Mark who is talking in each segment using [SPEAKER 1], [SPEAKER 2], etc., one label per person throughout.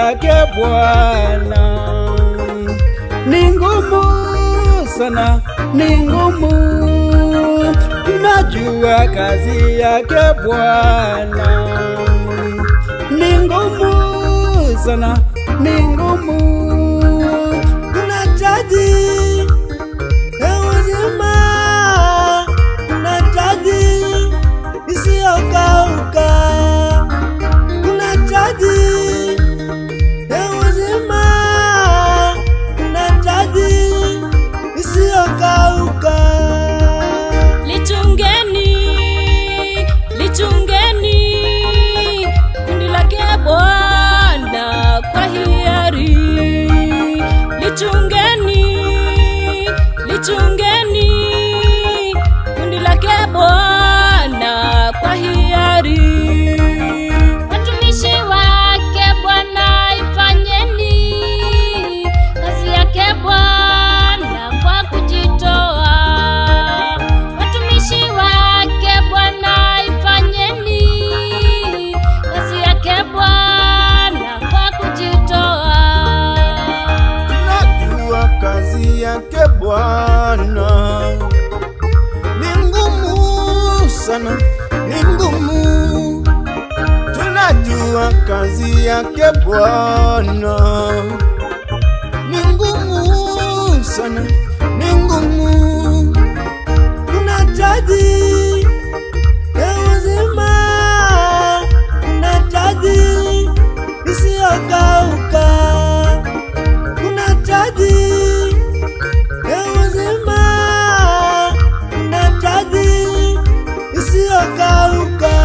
[SPEAKER 1] yake Bwana ni ngumu sana, ni ngumu. Tunajua kazi yake Bwana ni ngumu sana, ni ngumu. Tunahitaji uzima, tunahitaji isiyokauka, tunahitaji uzima, tunahitaji isiyokauka.
[SPEAKER 2] Lichungeni kundi lake Bwana kwa hiari. Lichungeni kundi lake Bwana kwa hiari. Watumishi wake Bwana, ifanyeni kazi yake Bwana kwa kujitoa. Watumishi wake Bwana, ifanyeni kazi yake Bwana kwa kujitoa.
[SPEAKER 1] Tunajua kazi yake Bwana ni ngumu sana, ni ngumu. Tunajua kazi yake Bwana ni ngumu sana, ni ngumu. Tunahitaji uzima, tunahitaji isiyokauka, tunahitaji uzima, tunahitaji isiyokauka.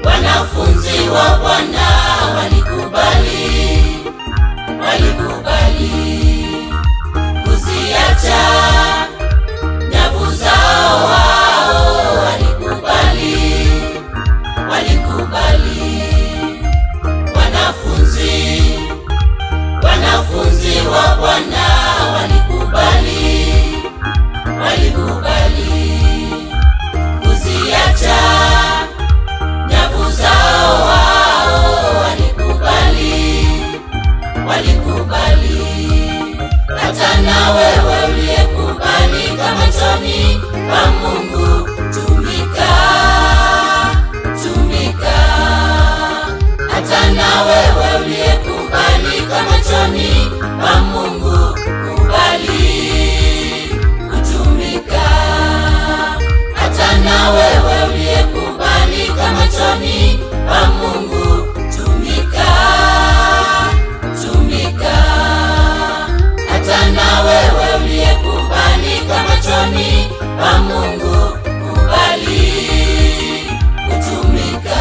[SPEAKER 2] Wanafunzi wa Bwana walikubali kuziacha nyavu zao. Wao walikubali. Wanafunzi wa Bwana walikubali kuziacha nyavu zao. Wao walikubali. Hata na wewe uliyekubali kama choni pa Mungu, tumika. Hata na wewe uliyekubali kama choni pa Mungu, kubali kutumika. Hata na wewe uliyekubali kama choni pa Mungu, tumika. Hata na wewe uliyekubali kama choni pa Mungu, kubali kutumika.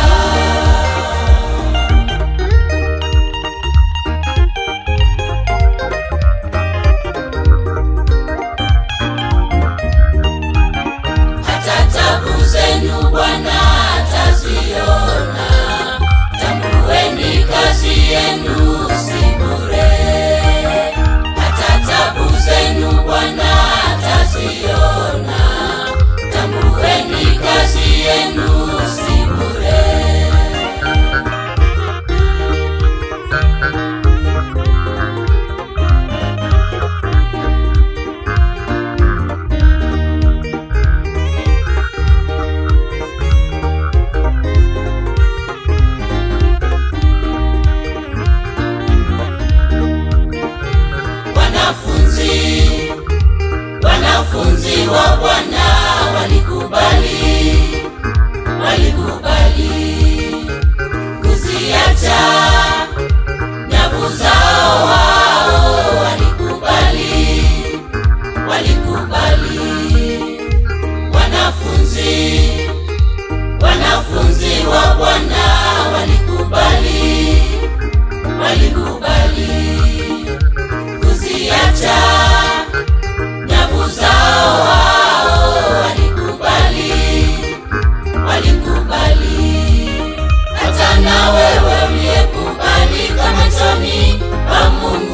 [SPEAKER 2] machoni pa Mungu